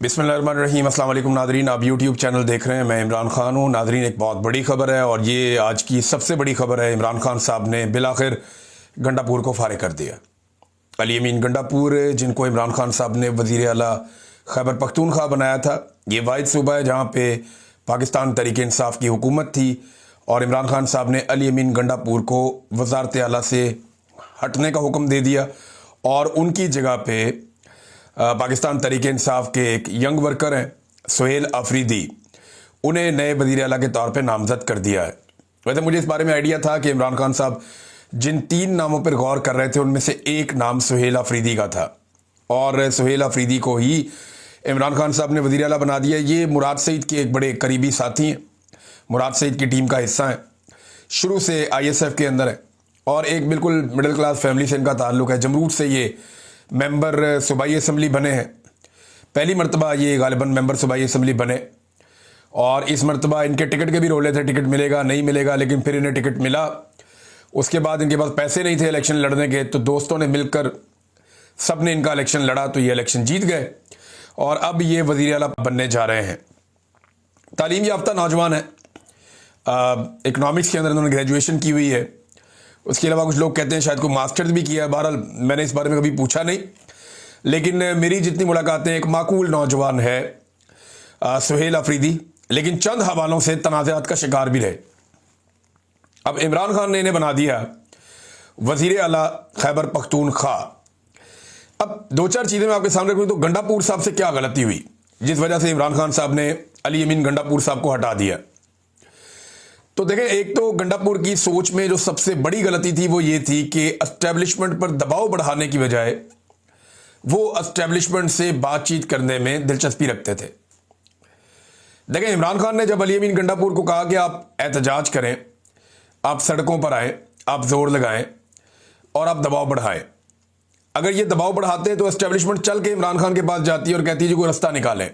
बिस्मिल्लाहिर्रहमानिर्रहीम। अस्सलाम वालेकुम नादरीन, आप यूट्यूब चैनल देख रहे हैं। मैं इमरान खान हूँ। नादरीन, एक बहुत बड़ी खबर है और ये आज की सबसे बड़ी खबर है। इमरान खान साहब ने बिलाखिर गंडापुर को फारिग कर दिया। अली अमीन गंडापुर, जिनको इमरान खान साहब ने वज़ीर आला खैबर पख्तूनख्वा बनाया था, ये वाहिद सूबा है जहाँ पे पाकिस्तान तहरीक इंसाफ की हुकूमत थी और इमरान खान साहब ने अली अमीन गंडापुर को वज़ारत आला से हटने का हुक्म दे दिया और उनकी जगह पे पाकिस्तान तहरीक इंसाफ के एक यंग वर्कर हैं सुहेल अफरीदी, उन्हें नए वज़ीर आला के तौर पे नामज़द कर दिया है। वैसे मुझे इस बारे में आइडिया था कि इमरान खान साहब जिन 3 नामों पर गौर कर रहे थे उनमें से एक नाम सुहेल अफरीदी का था और सुहेल अफरीदी को ही इमरान खान साहब ने वज़ीर आला बना दिया। ये मुराद सईद के एक बड़े करीबी साथी हैं, मुराद सईद की टीम का हिस्सा हैं, शुरू से ISF के अंदर है और एक बिल्कुल मिडिल क्लास फैमिली से इनका ताल्लुक़ है। जमरूद से ये मेंबर सूबाई असम्बली बने हैं। पहली मरतबा ये गालिबन मेंबर सूबाई असम्बली बने और इस मरतबा इनके टिकट के भी रोले थे, टिकट मिलेगा नहीं मिलेगा, लेकिन फिर इन्हें टिकट मिला। उसके बाद इनके पास पैसे नहीं थे इलेक्शन लड़ने के, तो दोस्तों ने मिलकर सब ने इनका इलेक्शन लड़ा तो ये इलेक्शन जीत गए और अब ये वज़ीर आला बनने जा रहे हैं। तालीम याफ्ता नौजवान है, इकनॉमिक्स के अंदर इन्होंने ग्रेजुएशन की हुई है। उसके अलावा कुछ लोग कहते हैं शायद कोई मास्टर्स भी किया है। बहरहाल मैंने इस बारे में कभी पूछा नहीं, लेकिन मेरी जितनी मुलाकातें, एक माकूल नौजवान है सुहेल अफरीदी, लेकिन चंद हवालों से तनाज़ात का शिकार भी रहे। अब इमरान खान ने इन्हें बना दिया वज़ीर आला खैबर पख्तूनख्वा। अब 2-4 चीज़ें मैं आपके सामने रखूँ तो गंडापुर साहब से क्या गलती हुई जिस वजह से इमरान खान साहब ने अली अमीन गंडापुर साहब को हटा दिया। तो देखें, एक तो गंडापुर की सोच में जो सबसे बड़ी गलती थी वो ये थी कि एस्टेब्लिशमेंट पर दबाव बढ़ाने की बजाय वो एस्टेब्लिशमेंट से बातचीत करने में दिलचस्पी रखते थे। देखें, इमरान खान ने जब अली अमीन गंडापुर को कहा कि आप एहतजाज करें, आप सड़कों पर आएँ, आप जोर लगाएं और आप दबाव बढ़ाएं, अगर ये दबाव बढ़ाते तो एस्टेब्लिशमेंट चल के इमरान खान के पास जाती और कहती जी कोई रास्ता निकालें,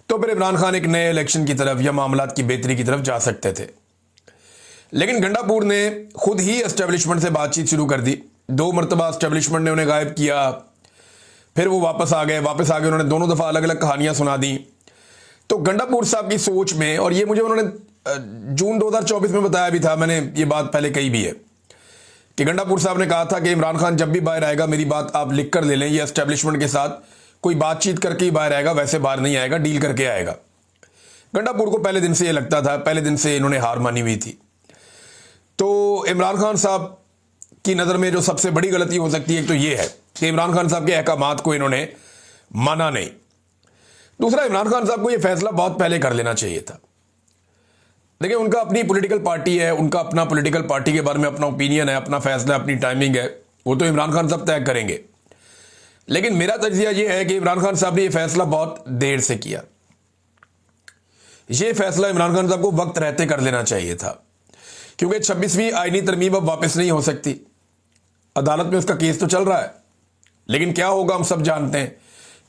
तो फिर इमरान खान एक नए इलेक्शन की तरफ या मामलात की बेहतरी की तरफ जा सकते थे। लेकिन गंडापुर ने खुद ही एस्टेब्लिशमेंट से बातचीत शुरू कर दी। 2 मरतबा एस्टेब्लिशमेंट ने उन्हें गायब किया, फिर वो वापस आ गए उन्होंने दोनों दफ़ा अलग अलग कहानियां सुना दी। तो गंडापुर साहब की सोच में, और ये मुझे उन्होंने जून 2024 में बताया भी था, मैंने ये बात पहले कही भी है कि गंडापुर साहब ने कहा था कि इमरान खान जब भी बाहर आएगा मेरी बात आप लिख कर ले लें, ये एस्टेब्लिशमेंट के साथ कोई बातचीत करके ही बाहर आएगा, वैसे बाहर नहीं आएगा, डील करके आएगा। गंडापुर को पहले दिन से ये लगता था, पहले दिन से इन्होंने हार मानी हुई थी। तो इमरान खान साहब की नज़र में जो सबसे बड़ी गलती हो सकती है एक तो ये है कि इमरान खान साहब के अहकामात को इन्होंने माना नहीं। दूसरा, इमरान खान साहब को ये फैसला बहुत पहले कर लेना चाहिए था। देखिए, उनका अपनी पॉलिटिकल पार्टी है, उनका अपना पॉलिटिकल पार्टी के बारे में अपना ओपिनियन है, अपना फैसला, अपनी टाइमिंग है, वो तो इमरान खान साहब तय करेंगे। लेकिन मेरा तज्जिया ये है कि इमरान खान साहब ने ये फैसला बहुत देर से किया। ये फैसला इमरान खान साहब को वक्त रहते कर लेना चाहिए था, क्योंकि 26वीं आईनी तरमीम अब वापस नहीं हो सकती। अदालत में उसका केस तो चल रहा है, लेकिन क्या होगा हम सब जानते हैं,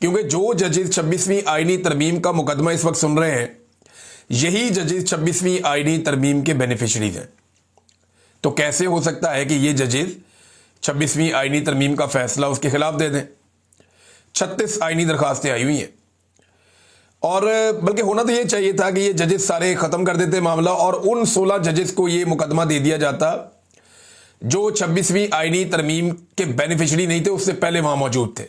क्योंकि जो जजेस 26वीं आईनी तरमीम का मुकदमा इस वक्त सुन रहे हैं, यही जजेस 26वीं आईनी तरमीम के बेनिफिशरीज हैं। तो कैसे हो सकता है कि ये जजेस 26वीं आईनी तरमीम का फैसला उसके खिलाफ दे दें? 36 आईनी दरखास्तें आई हुई हैं और बल्कि होना तो ये चाहिए था कि ये जजेस सारे ख़त्म कर देते मामला और उन 16 जजेस को ये मुकदमा दे दिया जाता जो 26वीं आईनी तरमीम के बेनिफिशरी नहीं थे, उससे पहले वहाँ मौजूद थे।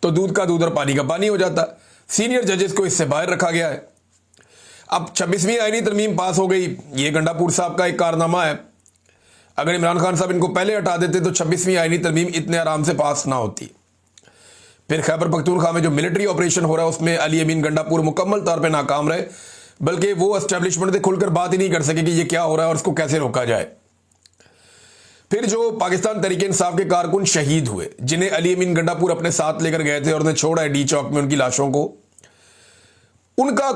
तो दूध का दूध और पानी का पानी हो जाता। सीनियर जजेस को इससे बाहर रखा गया है। अब 26वीं आईनी तरमीम पास हो गई, ये गंडापुर साहब का एक कारनामा है। अगर इमरान खान साहब इनको पहले हटा देते तो 26वीं आईनी तरमीम इतने आराम से पास ना होती। फिर खैबर पख्तूनख्वा में जो मिलिट्री ऑपरेशन हो रहा है उसमें अली अमीन गंडापुर मुकम्मल तौर पे नाकाम रहे, बल्कि वो एस्टेब्लिशमेंट से खुलकर बात ही नहीं कर सके कि ये क्या हो रहा है और इसको कैसे रोका जाए। फिर जो पाकिस्तान तहरीक इंसाफ के कारकुन शहीद हुए, जिन्हें अली अमीन गंडापुर अपने साथ लेकर गए थे और उन्हें छोड़ा है डी चौक में उनकी लाशों को, उनका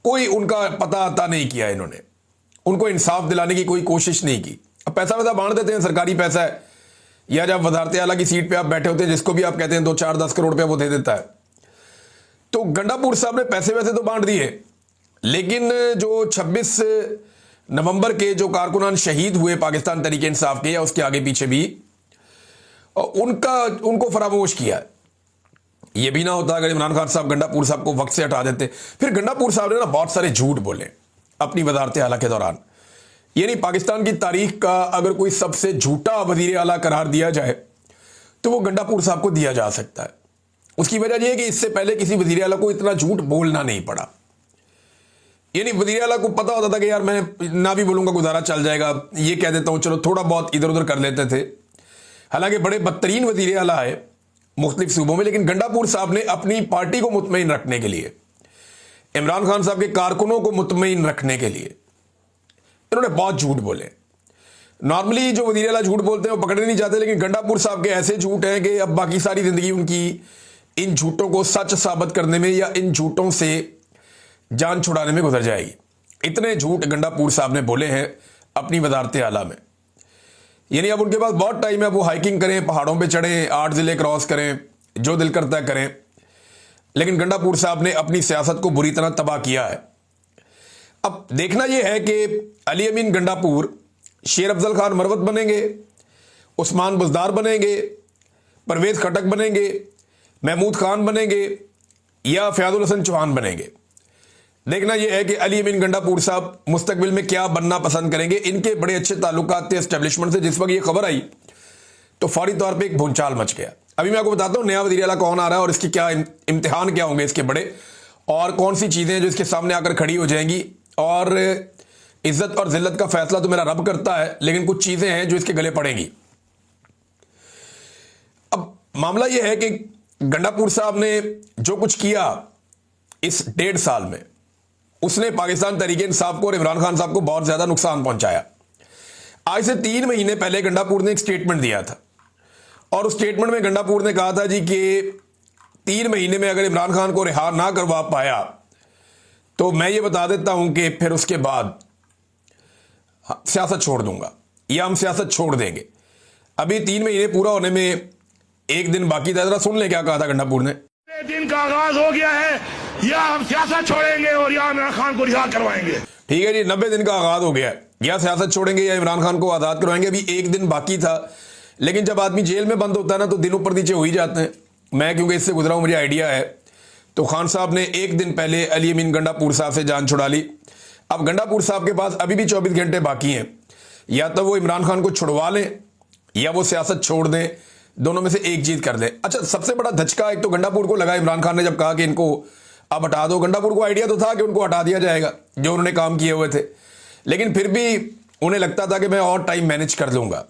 कोई उनका पता आता नहीं किया इन्होंने, उनको इंसाफ दिलाने की कोई कोशिश नहीं की। अब पैसा वैसा बांट देते हैं, सरकारी पैसा है, या जब वज़ारत आला की सीट पे आप बैठे होते हैं, जिसको भी आप कहते हैं 2-4-10 करोड़ रुपया वो दे देता है। तो गंडापुर साहब ने पैसे वैसे तो बांट दिए, लेकिन जो 26 नवंबर के जो कारकुनान शहीद हुए पाकिस्तान तहरीक इंसाफ के या उसके आगे पीछे भी, उनको फरामोश किया। ये भी ना होता अगर इमरान खान साहब गंडापुर साहब को वक्त से हटा देते। फिर गंडापुर साहब ने ना बहुत सारे झूठ बोले अपनी वजारत आला के दौरान। यानी पाकिस्तान की तारीख का अगर कोई सबसे झूठा वजीर आला करार दिया जाए तो वो गंडापुर साहब को दिया जा सकता है। उसकी वजह यह है कि इससे पहले किसी वजीर आला को इतना झूठ बोलना नहीं पड़ा। यानी वजीर आला को पता होता था कि यार मैं ना भी बोलूंगा गुजारा चल जाएगा, ये कह देता हूं चलो थोड़ा बहुत इधर उधर कर लेते थे। हालांकि बड़े बदतरीन वजीर आला आए मुख्तलिफ सूबों में, लेकिन गंडापुर साहब ने अपनी पार्टी को मुतमईन रखने के लिए, इमरान खान साहब के कारकुनों को मुतमईन रखने के लिए इन्होंने बहुत झूठ बोले। नॉर्मली जो वजीर आला झूठ बोलते हैं वो पकड़े नहीं जाते, लेकिन गंडापुर साहब के ऐसे झूठ हैं कि अब बाकी सारी जिंदगी उनकी इन झूठों को सच साबित करने में या इन झूठों से जान छुड़ाने में गुजर जाएगी। इतने झूठ गंडापुर साहब ने बोले हैं अपनी वजारत आला में। यानी अब उनके पास बहुत टाइम है, वो हाइकिंग करें, पहाड़ों पे चढ़ें, 8 जिले क्रॉस करें, जो दिल करता है करें। लेकिन गंडापुर साहब ने अपनी सियासत को बुरी तरह तबाह किया है। अब देखना यह है कि अली अमीन गंडापुर शेर अफजल खान मरवत बनेंगे, उस्मान बुज़दार बनेंगे, परवेज खटक बनेंगे, महमूद खान बनेंगे या फयाजुल हसन चौहान बनेंगे। देखना यह है कि अली अमीन गंडापुर साहब मुस्तकबिल में क्या बनना पसंद करेंगे। इनके बड़े अच्छे ताल्लुकात थे एस्टेब्लिशमेंट से। जिस वक्त ये खबर आई तो फौरी तौर पे एक भूचाल मच गया। अभी मैं आपको बताता हूं नया वज़ीर आला कौन आ रहा है और इसके क्या इम्तिहान क्या होंगे इसके बड़े, और कौन सी चीज़ें जो इसके सामने आकर खड़ी हो जाएंगी। और इज्जत और जिल्लत का फैसला तो मेरा रब करता है, लेकिन कुछ चीज़ें हैं जो इसके गले पड़ेंगी। अब मामला यह है कि गंडापुर साहब ने जो कुछ किया इस 1.5 साल में, उसने पाकिस्तान तहरीक इंसाफ को और इमरान खान साहब को बहुत ज्यादा नुकसान पहुंचाया। आज से 3 महीने पहले गंडापुर ने एक स्टेटमेंट दिया था और उस स्टेटमेंट में गंडापुर ने कहा था जी कि 3 महीने में अगर इमरान खान को रिहा ना करवा पाया तो मैं ये बता देता हूं कि फिर उसके बाद सियासत छोड़ दूंगा या हम सियासत छोड़ देंगे। अभी 3 महीने पूरा होने में 1 दिन बाकी था। जरा सुन ले क्या कहा था गंडापुर ने। दिन का आगाज हो गया है, या हम सियासत छोड़ेंगे और या इमरान खान को रिहा करवाएंगे। ठीक है जी, 90 दिन का आगाज हो गया है, या सियासत छोड़ेंगे या इमरान खान को आजाद करवाएंगे। अभी 1 दिन बाकी था, लेकिन जब आदमी जेल में बंद होता है ना तो दिन ऊपर नीचे हो ही जाते हैं। मैं क्योंकि इससे गुजरा हूं, मुझे आइडिया है। तो खान साहब ने 1 दिन पहले अली अमीन गंडापुर साहब से जान छुड़ा ली। अब गंडापुर साहब के पास अभी भी 24 घंटे बाकी हैं, या तो वो इमरान खान को छुड़वा लें या वो सियासत छोड़ दें, दोनों में से एक चीज कर दें। अच्छा, सबसे बड़ा धचका एक तो गंडापुर को लगा इमरान खान ने जब कहा कि इनको अब हटा दो। गंडापुर को आइडिया तो था कि उनको हटा दिया जाएगा जो उन्होंने काम किए हुए थे, लेकिन फिर भी उन्हें लगता था कि मैं और टाइम मैनेज कर लूंगा।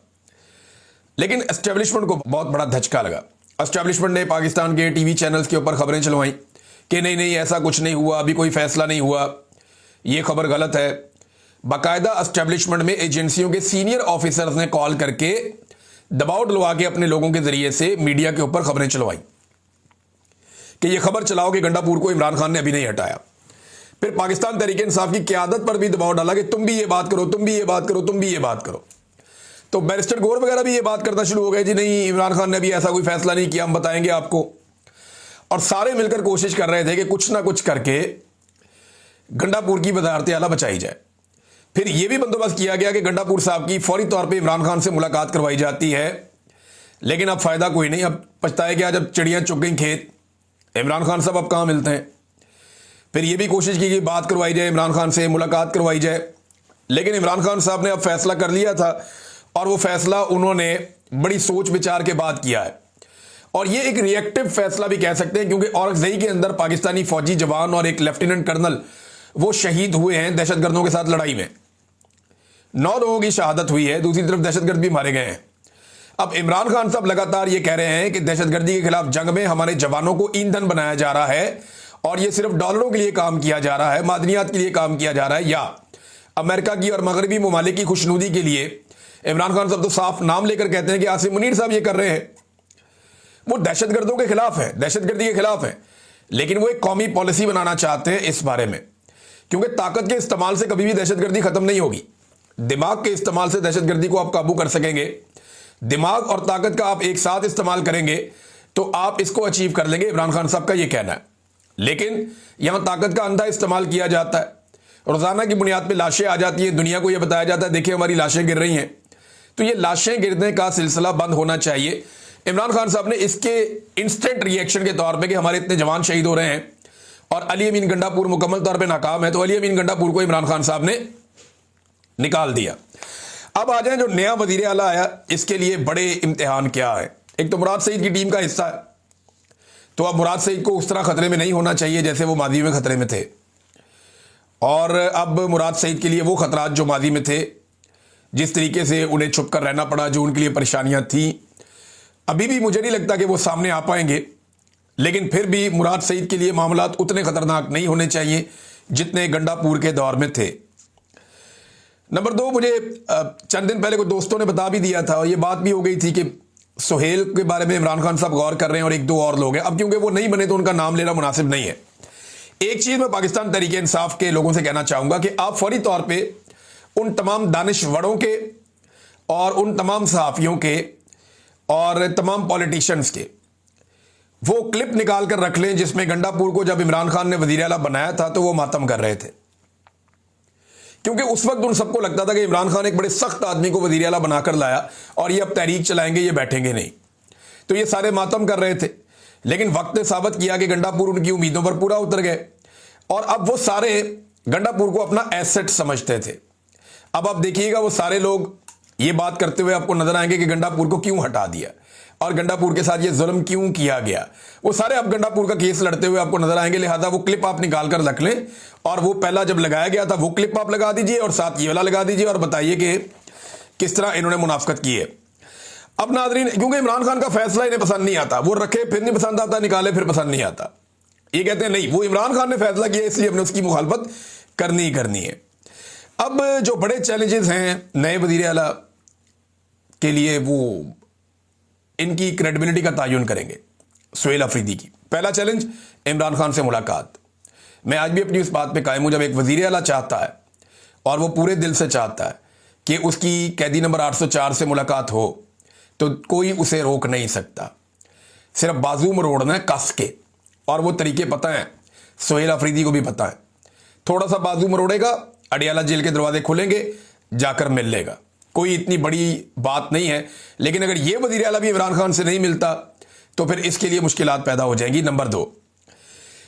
लेकिन एस्टेब्लिशमेंट को बहुत बड़ा धचका लगा। एस्टेब्लिशमेंट ने पाकिस्तान के टीवी चैनल्स के ऊपर खबरें चलवाई कि नहीं नहीं ऐसा कुछ नहीं हुआ, अभी कोई फैसला नहीं हुआ, ये खबर गलत है। बाकायदा एस्टेब्लिशमेंट में एजेंसियों के सीनियर ऑफिसर्स ने कॉल करके दबाव डलवा के अपने लोगों के जरिए से मीडिया के ऊपर खबरें चलवाई कि ये खबर चलाओ कि गंडापुर को इमरान खान ने अभी नहीं हटाया। फिर पाकिस्तान तहरीक इंसाफ की क़यादत पर भी दबाव डाला कि तुम भी ये बात करो, तुम भी ये बात करो, तुम भी ये बात करो। तो बैरिस्टर गौर वगैरह भी ये बात करना शुरू हो गए, जी नहीं इमरान खान ने अभी ऐसा कोई फैसला नहीं किया, हम बताएंगे आपको। और सारे मिलकर कोशिश कर रहे थे कि कुछ ना कुछ करके गंडापुर की वजारत आला बचाई जाए। फिर यह भी बंदोबस्त किया गया कि गंडापुर साहब की फौरी तौर पे इमरान खान से मुलाकात करवाई जाती है, लेकिन अब फायदा कोई नहीं। अब पछताए क्या जब चिड़ियां चुग गई खेत, इमरान खान साहब अब कहां मिलते हैं। फिर यह भी कोशिश की कि बात करवाई जाए, इमरान खान से मुलाकात करवाई जाए, लेकिन इमरान खान साहब ने अब फैसला कर लिया था और वो फैसला उन्होंने बड़ी सोच विचार के बाद किया है। और ये एक रिएक्टिव फैसला भी कह सकते हैं, क्योंकि औरंगजेई के अंदर पाकिस्तानी फौजी जवान और एक लेफ्टिनेंट कर्नल वो शहीद हुए हैं दहशतगर्दों के साथ लड़ाई में। 9 लोगों की शहादत हुई है, दूसरी तरफ दहशतगर्द भी मारे गए हैं। अब इमरान खान साहब लगातार ये कह रहे हैं कि दहशतगर्दी के खिलाफ जंग में हमारे जवानों को ईंधन बनाया जा रहा है और ये सिर्फ डॉलरों के लिए काम किया जा रहा है, मादनियात के लिए काम किया जा रहा है, या अमेरिका की और मगरबी ममालिक की खुशनुदी के लिए। इमरान खान साहब तो साफ नाम लेकर कहते हैं कि आसिम मुनीर साहब ये कर रहे हैं, वो दहशतगर्दों के खिलाफ है, दहशतगर्दी के खिलाफ है, लेकिन वो एक कौमी पॉलिसी बनाना चाहते हैं इस बारे में, क्योंकि ताकत के इस्तेमाल से कभी भी दहशतगर्दी खत्म नहीं होगी। दिमाग के इस्तेमाल से दहशतगर्दी को आप काबू कर सकेंगे। दिमाग और ताकत का आप एक साथ इस्तेमाल करेंगे तो आप इसको अचीव कर लेंगे, इमरान खान साहब का यह कहना है। लेकिन यहां ताकत का अंधा इस्तेमाल किया जाता है, रोजाना की बुनियाद पर लाशें आ जाती हैं, दुनिया को यह बताया जाता है देखिए हमारी लाशें गिर रही हैं। तो ये लाशें गिरने का सिलसिला बंद होना चाहिए। इमरान खान साहब ने इसके इंस्टेंट रिएक्शन के तौर पे कि हमारे इतने जवान शहीद हो रहे हैं और अली अमीन गंडापुर मुकम्मल तौर पे नाकाम है, तो अली अमीन गंडापुर को इमरान खान साहब ने निकाल दिया। अब आ जाए जो नया वजीर आला आया, इसके लिए बड़े इम्तिहान क्या है। एक तो मुराद सईद की टीम का हिस्सा है, तो अब मुराद सईद को उस तरह खतरे में नहीं होना चाहिए जैसे वो माजी में खतरे में थे, और अब मुराद सईद के लिए वो खतरात जो माजी में थे, जिस तरीके से उन्हें छुप कर रहना पड़ा, जो उनके लिए परेशानियां थी, अभी भी मुझे नहीं लगता कि वो सामने आ पाएंगे। लेकिन फिर भी मुराद सईद के लिए मामलात उतने खतरनाक नहीं होने चाहिए जितने गंडापुर के दौर में थे। नंबर 2, मुझे चंद दिन पहले कुछ दोस्तों ने बता भी दिया था, और ये बात भी हो गई थी कि सुहेल के बारे में इमरान खान साहब गौर कर रहे हैं और 1-2 और लोग हैं। अब क्योंकि वो नहीं बने तो उनका नाम लेना मुनासिब नहीं है। एक चीज मैं पाकिस्तान तहरीक इंसाफ के लोगों से कहना चाहूंगा कि आप फौरी तौर पे उन तमाम दानिशवरों के और उन तमाम सहाफियों के और तमाम पॉलिटिशियंस के वो क्लिप निकाल कर रख लें जिसमें गंडापुर को जब इमरान खान ने वजीर आला बनाया था तो वो मातम कर रहे थे, क्योंकि उस वक्त उन सबको लगता था कि इमरान खान एक बड़े सख्त आदमी को वजीर आला बनाकर लाया और ये अब तहरीक चलाएंगे, ये बैठेंगे नहीं, तो ये सारे मातम कर रहे थे। लेकिन वक्त ने साबित किया कि गंडापुर उनकी उम्मीदों पर पूरा उतर गए और अब वो सारे गंडापुर को अपना एसेट समझते थे। अब आप देखिएगा वो सारे लोग ये बात करते हुए आपको नजर आएंगे कि गंडापुर को क्यों हटा दिया और गंडापुर के साथ ये जुल्म क्यों किया गया। वो सारे अब गंडापुर का केस लड़ते हुए आपको नजर आएंगे। लिहाजा वो क्लिप आप निकाल कर रख लें और वो पहला जब लगाया गया था वो क्लिप आप लगा दीजिए और साथ ये वाला लगा दीजिए और बताइए कि किस तरह इन्होंने मुनाफकत की है। अब नाज़रीन, क्योंकि इमरान खान का फैसला इन्हें पसंद नहीं आता, वो रखे फिर नहीं पसंद आता, निकाले फिर पसंद नहीं आता। ये कहते हैं नहीं, वो इमरान खान ने फैसला किया इसलिए हमने उसकी मुखालफत करनी ही करनी है। अब जो बड़े चैलेंजेस हैं नए वजीर आला के लिए, वो इनकी क्रेडिबिलिटी का तयन करेंगे सुहेल अफरीदी की। पहला चैलेंज, इमरान खान से मुलाकात। मैं आज भी अपनी उस बात पे कायम हूं, जब एक वजीर आला चाहता है और वो पूरे दिल से चाहता है कि उसकी कैदी नंबर 804 से मुलाकात हो तो कोई उसे रोक नहीं सकता। सिर्फ बाजू मरोड़ना है कस के, और वो तरीके पता है, सुहेल अफरीदी को भी पता है। थोड़ा सा बाजू मरोड़ेगा, अडियाला जेल के दरवाजे खुलेंगे, जाकर मिल लेगा। कोई इतनी बड़ी बात नहीं है। लेकिन अगर ये वजीर आला भी इमरान खान से नहीं मिलता तो फिर इसके लिए मुश्किलात पैदा हो जाएंगी। नंबर 2,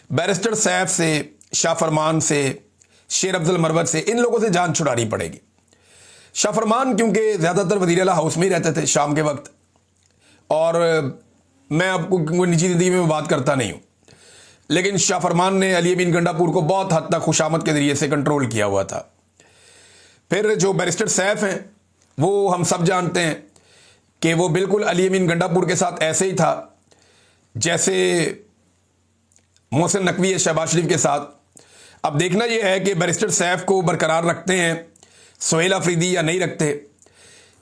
बैरिस्टर सैफ से, शाह फरमान से, शेर अफजल मरवत से, इन लोगों से जान छुड़ानी पड़ेगी। शाह फरमान क्योंकि ज़्यादातर वज़ीर आला हाउस में ही रहते थे शाम के वक्त, और मैं आपको निजी ज़िंदगी में बात करता नहीं हूँ, लेकिन शाह फरमान ने अली अमीन गंडापुर को बहुत हद तक खुशामद के ज़रिए से कंट्रोल किया हुआ था। फिर जो बैरिस्टर सैफ हैं वो हम सब जानते हैं कि वो बिल्कुल अली अमीन गंडापुर के साथ ऐसे ही था जैसे मोहसिन नकवी है शहबाज शरीफ के साथ। अब देखना यह है कि बैरिस्टर सैफ को बरकरार रखते हैं सुहेल अफरीदी या नहीं रखते,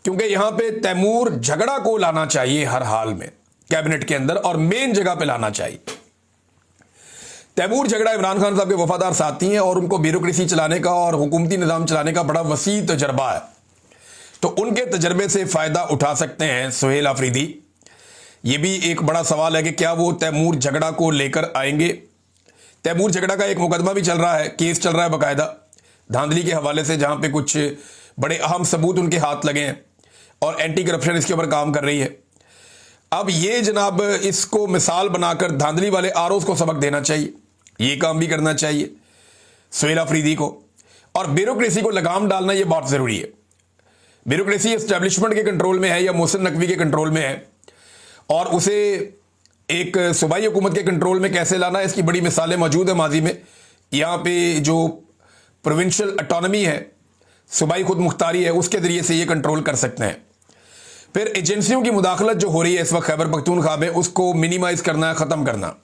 क्योंकि यहां पे तैमूर झगड़ा को लाना चाहिए हर हाल में कैबिनेट के अंदर, और मेन जगह पे लाना चाहिए। तैमूर झगड़ा इमरान खान साहब के वफादार साथी हैं और उनको ब्यूरोक्रेसी चलाने का और हुकूमती निज़ाम चलाने का बड़ा वसी तजर्बा है, तो उनके तजर्बे से फ़ायदा उठा सकते हैं सुहेल अफरीदी। ये भी एक बड़ा सवाल है कि क्या वो तैमूर झगड़ा को लेकर आएंगे। तैमूर झगड़ा का एक मुकदमा भी चल रहा है, केस चल रहा है बाकायदा धांधली के हवाले से, जहां पे कुछ बड़े अहम सबूत उनके हाथ लगे हैं और एंटी करप्शन इसके ऊपर काम कर रही है। अब ये जनाब इसको मिसाल बनाकर धांधली वाले आरोज को सबक देना चाहिए, ये काम भी करना चाहिए सुहेल अफरीदी को, और ब्यूरोक्रेसी को लगाम डालना ये बहुत ज़रूरी है। ब्यूरोक्रेसी एस्टेब्लिशमेंट के कंट्रोल में है या मोहसिन नकवी के कंट्रोल में है, और उसे एक सूबाई हुकूमत के कंट्रोल में कैसे लाना है इसकी बड़ी मिसालें मौजूद है माजी में। यहाँ पे जो प्रोविंशियल ऑटोनमी है, सूबाई खुद मुख्तारी है, उसके ज़रिए से ये कंट्रोल कर सकते हैं। फिर एजेंसियों की मुदाखलत जो हो रही है इस वक्त खैबर पख्तूनख्वा में, उसको मिनिमाइज़ करना, ख़त्म करना,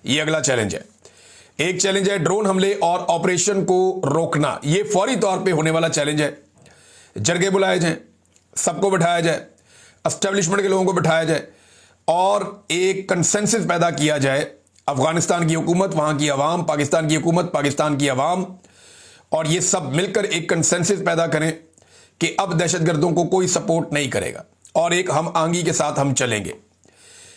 ये अगला चैलेंज है। एक चैलेंज है ड्रोन हमले और ऑपरेशन को रोकना, ये फौरी तौर पे होने वाला चैलेंज है। जरगे बुलाए जाएं, सबको बिठाया जाए, एस्टेब्लिशमेंट के लोगों को बिठाया जाए और एक कंसेंसस पैदा किया जाए। अफगानिस्तान की हुकूमत, वहाँ की अवाम, पाकिस्तान की हुकूमत, पाकिस्तान की अवाम, और ये सब मिलकर एक कंसेंसस पैदा करें कि अब दहशतगर्दों को कोई सपोर्ट नहीं करेगा और एक हम आंगी के साथ हम चलेंगे।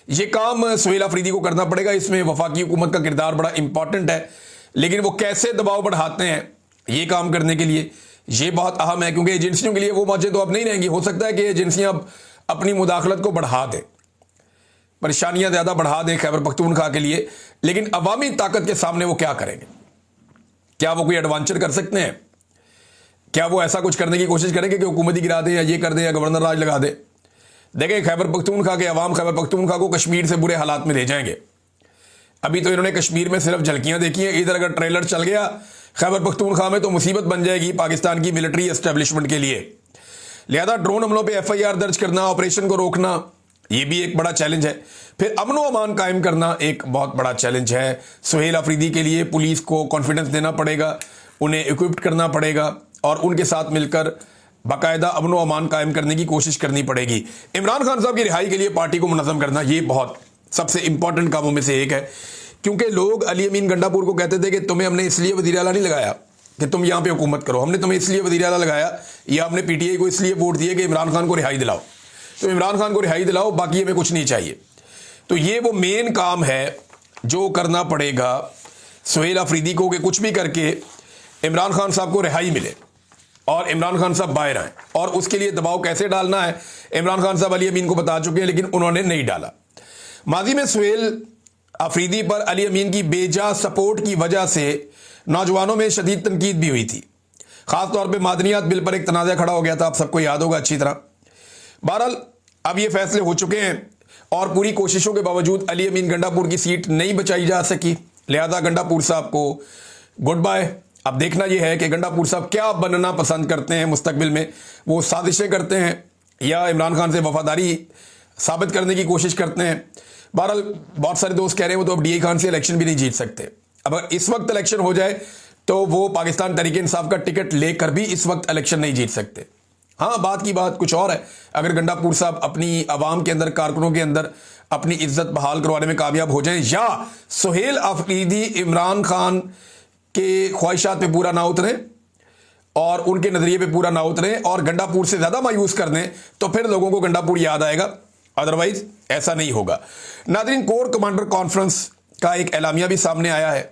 ये काम सुहेल अफरीदी को करना पड़ेगा। इसमें वफाकी हुकूमत का किरदार बड़ा इंपॉर्टेंट है, लेकिन वो कैसे दबाव बढ़ाते हैं ये काम करने के लिए, ये बहुत अहम है, क्योंकि एजेंसियों के लिए वो मौजे तो अब नहीं रहेंगी। हो सकता है कि एजेंसियां अब अपनी मुदाखलत को बढ़ा दें, परेशानियां ज़्यादा बढ़ा दें खैबर पख्तूनख्वा के लिए, लेकिन अवामी ताकत के सामने वो क्या करेंगे? क्या वो कोई एडवेंचर कर सकते हैं? क्या वो ऐसा कुछ करने की कोशिश करेंगे कि हुकूमत ही गिरा दें या ये कर दें या गवर्नर राज लगा दें? देखें, खैबर पख्तूनख्वा के अवाम खैबर पख्तूनख्वा को कश्मीर से बुरे हालात में ले जाएंगे। अभी तो इन्होंने कश्मीर में सिर्फ झलकियां देखी हैं, इधर अगर ट्रेलर चल गया खैबर पख्तूनख्वा में तो मुसीबत बन जाएगी पाकिस्तान की मिलिट्री एस्टेब्लिशमेंट के लिए। लिहाजा ड्रोन हमलों पे FIR दर्ज करना, ऑपरेशन को रोकना, ये भी एक बड़ा चैलेंज है। फिर अमन व अमान कायम करना एक बहुत बड़ा चैलेंज है सुहेल अफरीदी के लिए। पुलिस को कॉन्फिडेंस देना पड़ेगा, उन्हें इक्विप्ड करना पड़ेगा और उनके साथ मिलकर बाकायदा अमन व अमान कायम करने की कोशिश करनी पड़ेगी। इमरान खान साहब की रिहाई के लिए पार्टी को मुनज़्ज़म करना, ये बहुत सबसे इंपॉर्टेंट कामों में से एक है, क्योंकि लोग अली अमीन गंडापुर को कहते थे कि तुम्हें हमने इसलिए वज़ीर आला नहीं लगाया कि तुम यहां पे हुकूमत करो, हमने तुम्हें इसलिए वज़ीर आला लगाया या हमने PTI को इसलिए वोट दिए कि इमरान खान को रिहाई दिलाओ। तो इमरान खान को रिहाई दिलाओ, बाकी हमें कुछ नहीं चाहिए। तो ये वो मेन काम है जो करना पड़ेगा सुहेल अफरीदी को कि कुछ भी करके इमरान खान साहब को रिहाई मिले और इमरान खान साहब बाहर आए। और उसके लिए दबाव कैसे डालना है इमरान खान साहब अली अमीन को बता चुके हैं, लेकिन उन्होंने नहीं डाला। माजी में सुहेल अफरीदी पर अली अमीन की बेजा सपोर्ट की वजह से नौजवानों में शदीद तनकीद भी हुई थी। खासतौर पर मादनियात बिल पर एक तनाज़ा खड़ा हो गया था, आप सबको याद होगा अच्छी तरह। बहरहाल अब ये फैसले हो चुके हैं और पूरी कोशिशों के बावजूद अली अमीन गंडापुर की सीट नहीं बचाई जा सकी। लिहाजा गंडापुर साहब को गुड बाय। अब देखना यह है कि गंडापुर साहब क्या बनना पसंद करते हैं मुस्तकबिल में। वो साजिशें करते हैं या इमरान खान से वफादारी साबित करने की कोशिश करते हैं। बहरहाल बहुत सारे दोस्त कह रहे हैं वो तो अब DI खान से इलेक्शन भी नहीं जीत सकते। अब अगर इस वक्त इलेक्शन हो जाए तो वो पाकिस्तान तहरीक इंसाफ का टिकट लेकर भी इस वक्त इलेक्शन नहीं जीत सकते। हाँ, बात की बात कुछ और है, अगर गंडापुर साहब अपनी आवाम के अंदर, कारकुनों के अंदर अपनी इज्जत बहाल करवाने में कामयाब हो जाएं या सुहेल अफरीदी इमरान खान के ख्वाहिशात पे पूरा ना उतरे और उनके नजरिए पे पूरा ना उतरे और गंडापुर से ज्यादा मायूस कर दें, तो फिर लोगों को गंडापुर याद आएगा, अदरवाइज ऐसा नहीं होगा। नाज़रीन, कोर कमांडर कॉन्फ्रेंस का एक एलामिया भी सामने आया है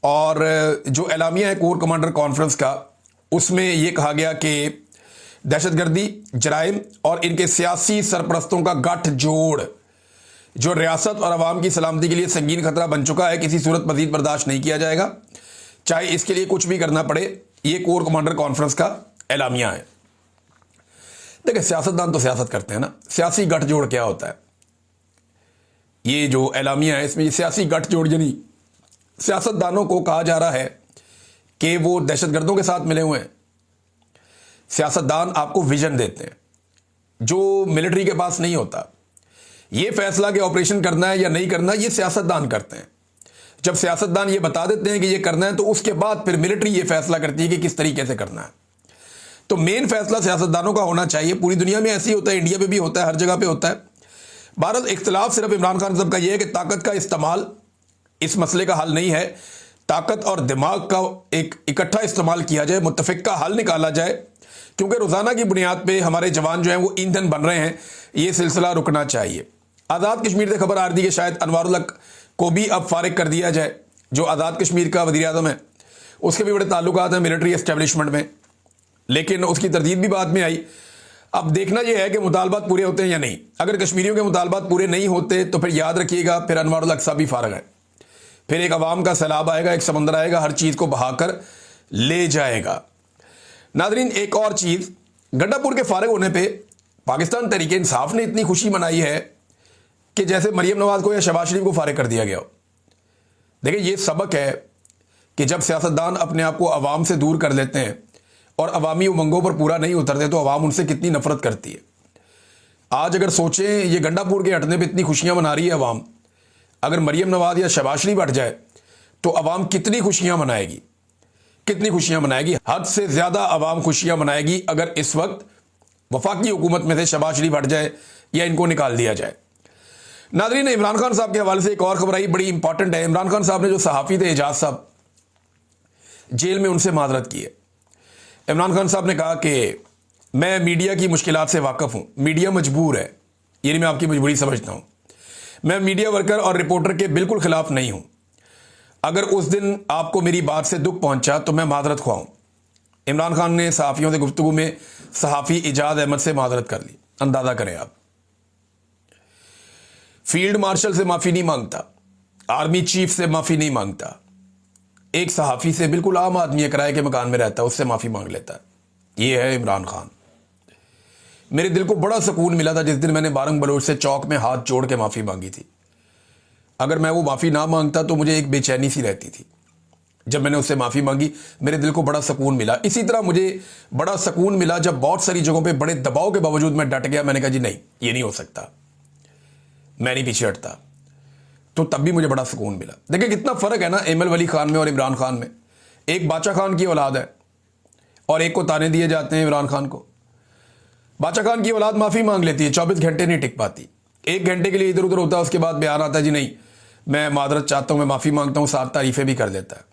और जो एलामिया है कोर कमांडर कॉन्फ्रेंस का, उसमें यह कहा गया कि दहशतगर्दी, जराइम और इनके सियासी सरपरस्तों का गठजोड़ जो रियासत और अवाम की सलामती के लिए संगीन खतरा बन चुका है, किसी सूरत मजीद बर्दाश्त नहीं किया जाएगा, चाहे इसके लिए कुछ भी करना पड़े। ये कोर कमांडर कॉन्फ्रेंस का एलामिया है। देखिए, सियासतदान तो सियासत करते हैं ना, सियासी गठजोड़ क्या होता है? ये जो एलामिया है इसमें ये सियासी गठजोड़ यानी सियासतदानों को कहा जा रहा है कि वो दहशतगर्दों के साथ मिले हुए हैं। सियासतदान आपको विजन देते हैं जो मिलिट्री के पास नहीं होता। ये फैसला कि ऑपरेशन करना है या नहीं करना, ये सियासतदान करते हैं। जब सियासतदान ये बता देते हैं कि ये करना है तो उसके बाद फिर मिलिट्री ये फैसला करती है कि किस तरीके से करना है। तो मेन फैसला सियासतदानों का होना चाहिए। पूरी दुनिया में ऐसे ही होता है, इंडिया में भी होता है, हर जगह पे होता है। भारत इख्तिलाफ सिर्फ इमरान खान साहब का यह है कि ताकत का इस्तेमाल इस मसले का हल नहीं है। ताकत और दिमाग का एक इकट्ठा इस्तेमाल किया जाए, मुत्तफिक का हल निकाला जाए, क्योंकि रोजाना की बुनियाद पे हमारे जवान जो हैं वो ईंधन बन रहे हैं। ये सिलसिला रुकना चाहिए। आज़ाद कश्मीर से खबर आ रही है कि शायद अनवारुल हक को भी अब फारिग कर दिया जाए। जो आज़ाद कश्मीर का वज़ीर आज़म है उसके भी बड़े ताल्लुकात हैं मिलिट्री एस्टेब्लिशमेंट में, लेकिन उसकी तरदीद भी बाद में आई। अब देखना यह है कि मुतालबात पूरे होते हैं या नहीं। अगर कश्मीरियों के मुतालबात पूरे नहीं होते तो फिर याद रखिएगा, फिर अनवारुल हक साहब भी फारिग है। फिर एक अवाम का सैलाब आएगा, एक समंदर आएगा, हर चीज़ को बहाकर ले जाएगा। नाज़रीन, एक और चीज़, गंडापुर के फारिग होने पे पाकिस्तान तहरीक इंसाफ ने इतनी खुशी मनाई है कि जैसे मरियम नवाज को या शहबाज शरीफ को फारिग कर दिया गया हो। देखिए, ये सबक है कि जब सियासतदान अपने आप को अवाम से दूर कर लेते हैं और अवामी उमंगों पर पूरा नहीं उतरते तो अवाम उनसे कितनी नफरत करती है। आज अगर सोचें, ये गंडापुर के हटने पे इतनी खुशियां मना रही है अवाम, अगर मरियम नवाज या शहबाज शरीफ हट जाए तो अवाम कितनी खुशियां मनाएगी, कितनी खुशियां मनाएगी। हद से ज्यादा अवाम खुशियां मनाएगी अगर इस वक्त वफाकी हुकूमत में से शहबाज शरीफ हट जाए या इनको निकाल दिया जाए। नाज़रीन, इमरान खान साहब के हवाले से एक और खबर आई, बड़ी इंपॉर्टेंट है। इमरान खान साहब ने जो सहाफ़ी थे एजाज साहब, जेल में उनसे माजरत की है। इमरान खान साहब ने कहा कि मैं मीडिया की मुश्किलात से वाकिफ़ हूँ, मीडिया मजबूर है, यानी मैं आपकी मजबूरी समझता हूँ। मैं मीडिया वर्कर और रिपोर्टर के बिल्कुल खिलाफ नहीं हूँ। अगर उस दिन आपको मेरी बात से दुख पहुंचा तो मैं माजरत ख्वाह हूँ। इमरान खान ने सहाफ़ियों से गुफ्तगू में सहाफ़ी इजाज़ अहमद से माजरत कर ली। अंदाज़ा करें आप। फील्ड मार्शल से माफी नहीं मांगता, आर्मी चीफ से माफी नहीं मांगता, एक सहाफी से, बिल्कुल आम आदमी है, किराए के मकान में रहता है, उससे माफी मांग लेता है। ये है इमरान खान। मेरे दिल को बड़ा सुकून मिला था जिस दिन मैंने बारंग बलोच से चौक में हाथ जोड़ के माफी मांगी थी। अगर मैं वो माफी ना मांगता तो मुझे एक बेचैनी सी रहती थी। जब मैंने उससे माफी मांगी मेरे दिल को बड़ा सुकून मिला। इसी तरह मुझे बड़ा सुकून मिला जब बहुत सारी जगहों पे बड़े दबाव के बावजूद मैं डट गया। मैंने कहा जी नहीं, ये नहीं हो सकता, मैं नहीं पीछे हटता, तो तब भी मुझे बड़ा सुकून मिला। देखिए कितना फर्क है ना एमएल वली खान में और इमरान खान में। एक बादशाह खान की औलाद है और एक को ताने दिए जाते हैं इमरान खान को। बादशाह खान की औलाद माफी मांग लेती है, 24 घंटे नहीं टिक पाती, 1 घंटे के लिए इधर उधर होता है, उसके बाद बयान आता है जी नहीं मैं मादरत चाहता हूं, मैं माफी मांगता हूं, 7 तारीफें भी कर देता है।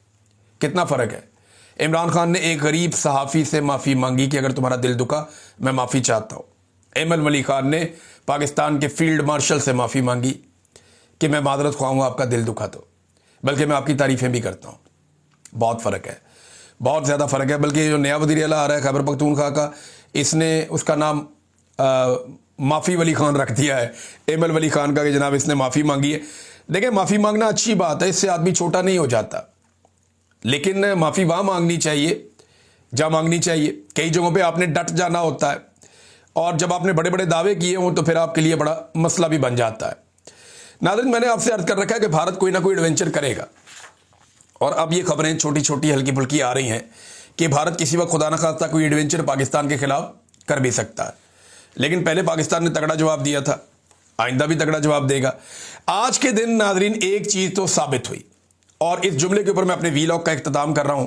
कितना फर्क है। इमरान खान ने एक गरीब सहाफी से माफी मांगी कि अगर तुम्हारा दिल दुखा मैं माफी चाहता हूं। एमएल वली खान ने पाकिस्तान के फील्ड मार्शल से माफी मांगी कि मैं मादरत ख्वाऊंगा आपका दिल दुखा तो, बल्कि मैं आपकी तारीफें भी करता हूं। बहुत फर्क है, बहुत ज्यादा फर्क है। बल्कि जो नया वज़ीर आला आ रहा है खैबर पख्तूनख्वा का, इसने उसका नाम माफी वली खान रख दिया है एमएल वली खान का कि जनाब इसने माफी मांगी है। देखिए माफी मांगना अच्छी बात है, इससे आदमी छोटा नहीं हो जाता, लेकिन माफी वहां मांगनी चाहिए जहां मांगनी चाहिए। कई जगहों पे आपने डट जाना होता है और जब आपने बड़े बड़े दावे किए हों तो फिर आपके लिए बड़ा मसला भी बन जाता है। नाज़रीन मैंने आपसे अर्ज कर रखा है कि भारत कोई ना कोई एडवेंचर करेगा और अब ये खबरें छोटी छोटी हल्की फुल्की आ रही हैं कि भारत किसी वक्त खुदा न खास्ता कोई एडवेंचर पाकिस्तान के खिलाफ कर भी सकता है। लेकिन पहले पाकिस्तान ने तगड़ा जवाब दिया था, आइंदा भी तगड़ा जवाब देगा। आज के दिन नाज़रीन एक चीज तो साबित हुई और इस जुमले के ऊपर मैं अपने वीलॉग का इख्तिताम कर रहा हूं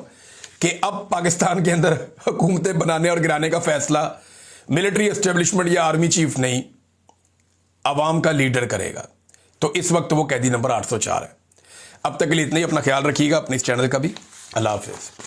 कि अब पाकिस्तान के अंदर हुकूमतें बनाने और गिराने का फैसला मिलिट्री एस्टेब्लिशमेंट या आर्मी चीफ नहीं, अवाम का लीडर करेगा। तो इस वक्त वो कैदी नंबर 804 है। अब तक के लिए इतना ही। अपना ख्याल रखिएगा, अपने इस चैनल का भी। अल्लाह हाफिज।